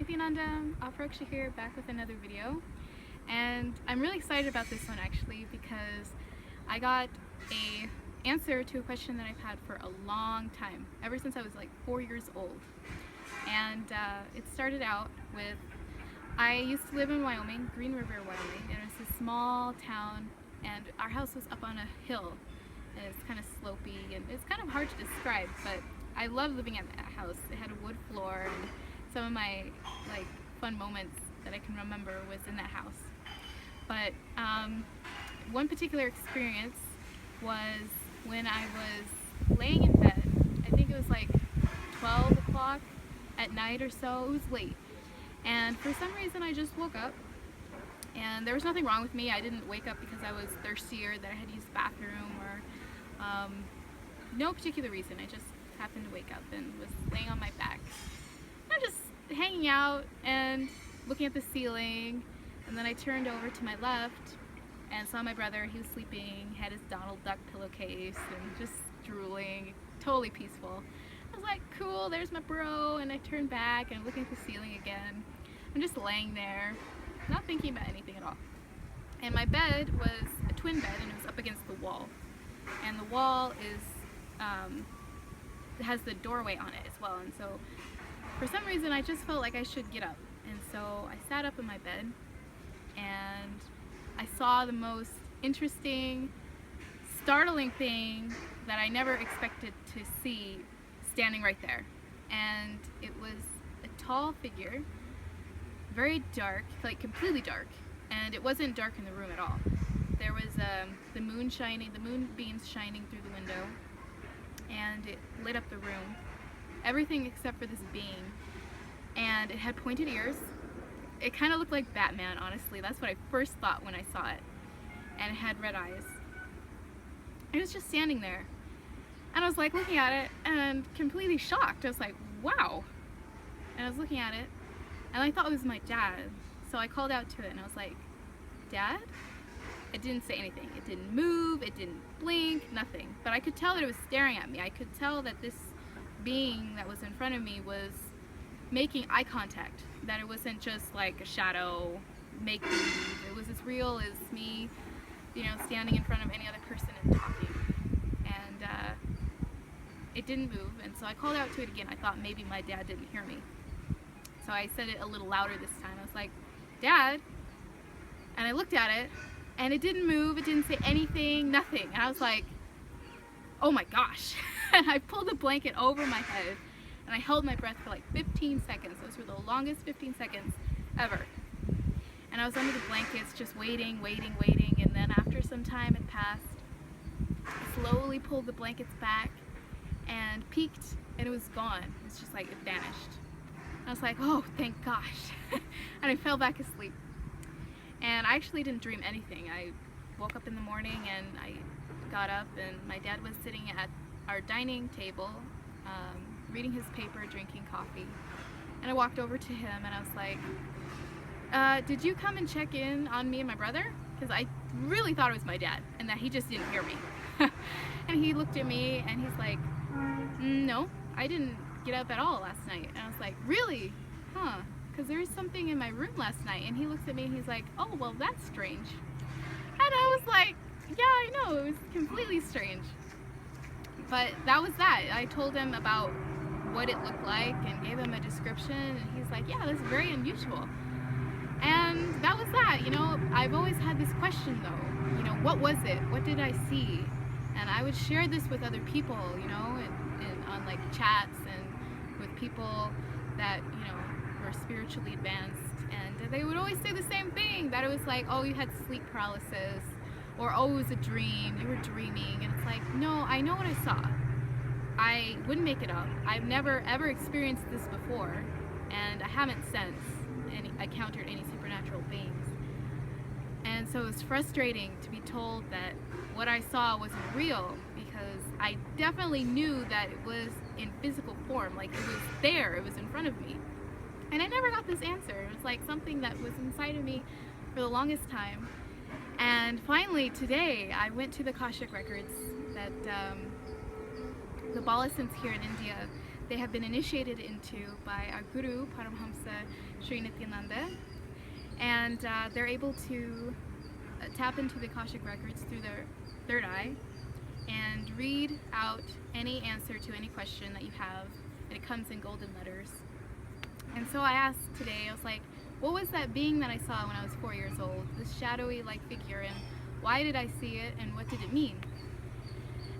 a.yakshi here, back with another video. And I'm really excited about this one actually because I got a answer to a question that I've had for a long time, ever since I was like 4 years old. And it started out with, I used to live in Wyoming, Green River, Wyoming, and it's a small town, and our house was up on a hill, and it's kind of slopey, and it's kind of hard to describe, but I love living at that house. It had a wood floor, and some of my like fun moments that I can remember was in that house. But one particular experience was when I was laying in bed. I think it was like 12 o'clock at night or so. It was late, and for some reason I just woke up, and there was nothing wrong with me. I didn't wake up because I was thirsty or that I had used the bathroom or no particular reason. I just happened to wake up and was laying on my back. I was just hanging out and looking at the ceiling, and then I turned over to my left and saw my brother. He was sleeping, had his Donald Duck pillowcase and just drooling, totally peaceful. I was like, cool, there's my bro, and I turned back and I'm looking at the ceiling again. I'm just laying there, not thinking about anything at all. And my bed was a twin bed, and it was up against the wall. And the wall is, it has the doorway on it as well, and so for some reason I just felt like I should get up. And so I sat up in my bed, and I saw the most interesting, startling thing that I never expected to see standing right there. And it was a tall figure, very dark, like completely dark, and it wasn't dark in the room at all. There was the moonbeams shining through the window, and it lit up the room, everything except for this being. And it had pointed ears. It kind of looked like Batman, honestly. That's what I first thought when I saw it. And it had red eyes. It was just standing there. And I was like looking at it and completely shocked. I was like, wow. And I was looking at it, and I thought it was my dad. So I called out to it and I was like, Dad? It didn't say anything. It didn't move, it didn't blink, nothing. But I could tell that it was staring at me. I could tell that this being that was in front of me was making eye contact, that it wasn't just like a shadow, make-believe. It was as real as me, you know, standing in front of any other person and talking. And it didn't move, and so I called out to it again. I thought maybe my dad didn't hear me. So I said it a little louder this time. I was like, Dad? And I looked at it, and it didn't move, it didn't say anything, nothing. And I was like, oh my gosh. And I pulled the blanket over my head, and I held my breath for like 15 seconds. Those were the longest 15 seconds ever. And I was under the blankets just waiting, and then after some time had passed, I slowly pulled the blankets back and peeked, and it was gone. It's just like it vanished. I was like, oh, thank gosh. And I fell back asleep. And I actually didn't dream anything. I woke up in the morning and I got up, and my dad was sitting at our dining table, reading his paper, drinking coffee. And I walked over to him and I was like, did you come and check in on me and my brother? Because I really thought it was my dad and that he just didn't hear me. And he looked at me and he's like, no, I didn't get up at all last night. And I was like, really? Huh? Because there was something in my room last night. And he looks at me and he's like, oh, well, that's strange. And I was like, yeah, I know, it was completely strange. But that was that. I told him about what it looked like and gave him a description, and he's like, yeah, that's very unusual. And that was that. You know, I've always had this question though, you know, what was it? What did I see? And I would share this with other people, you know, and on like chats and with people that, you know, were spiritually advanced, and they would always say the same thing, that it was like, oh, you had sleep paralysis, or oh, it was a dream, you were dreaming. And it's like, no, I know what I saw. I wouldn't make it up. I've never ever experienced this before, and I haven't since encountered any supernatural beings. And so it was frustrating to be told that what I saw wasn't real, because I definitely knew that it was in physical form, like it was there, it was in front of me. And I never got this answer. It was like something that was inside of me for the longest time. And finally today I went to the Akashic records that the Balasins here in India, they have been initiated into by our Guru, Paramhamsa Sri Nityananda, and they're able to tap into the Akashic records through their third eye and read out any answer to any question that you have, and it comes in golden letters. And so I asked today, I was like, what was that being that I saw when I was 4 years old, this shadowy like figure, and why did I see it, and what did it mean?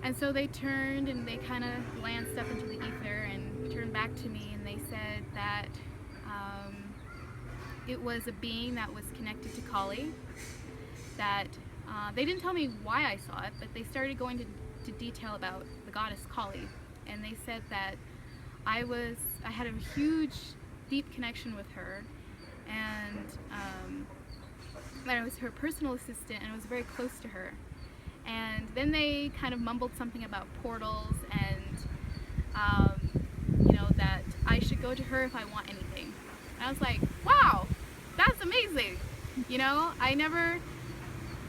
And so they turned and they kind of glanced up into the ether and turned back to me, and they said that it was a being that was connected to Kali, that they didn't tell me why I saw it, but they started going to detail about the goddess Kali, and they said that I had a huge, deep connection with her, and that I was her personal assistant, and I was very close to her. And then they kind of mumbled something about portals, and you know, that I should go to her if I want anything. And I was like, wow, that's amazing. You know, I never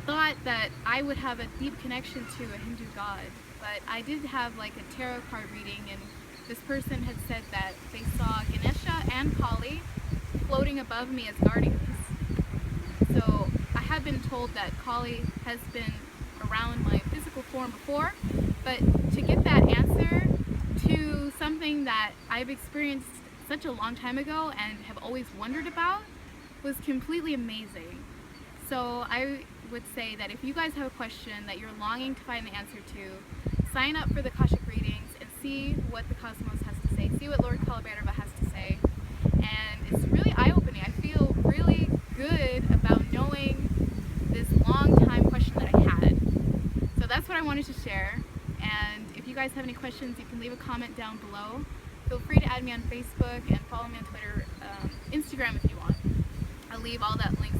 thought that I would have a deep connection to a Hindu god, but I did have like a tarot card reading, and this person had said that they saw Ganesha and Kali floating above me as guardians. So I have been told that Kali has been around my physical form before, but to get that answer to something that I've experienced such a long time ago and have always wondered about was completely amazing. So I would say that if you guys have a question that you're longing to find the answer to, sign up for the Akashic readings and see what the cosmos has to say, see what Lord Kalabhairava has to say, and it's really eye-opening. I feel really good about knowing this long time question that I had. So that's what I wanted to share, and if you guys have any questions, you can leave a comment down below. Feel free to add me on Facebook and follow me on Twitter, Instagram if you want. I'll leave all that links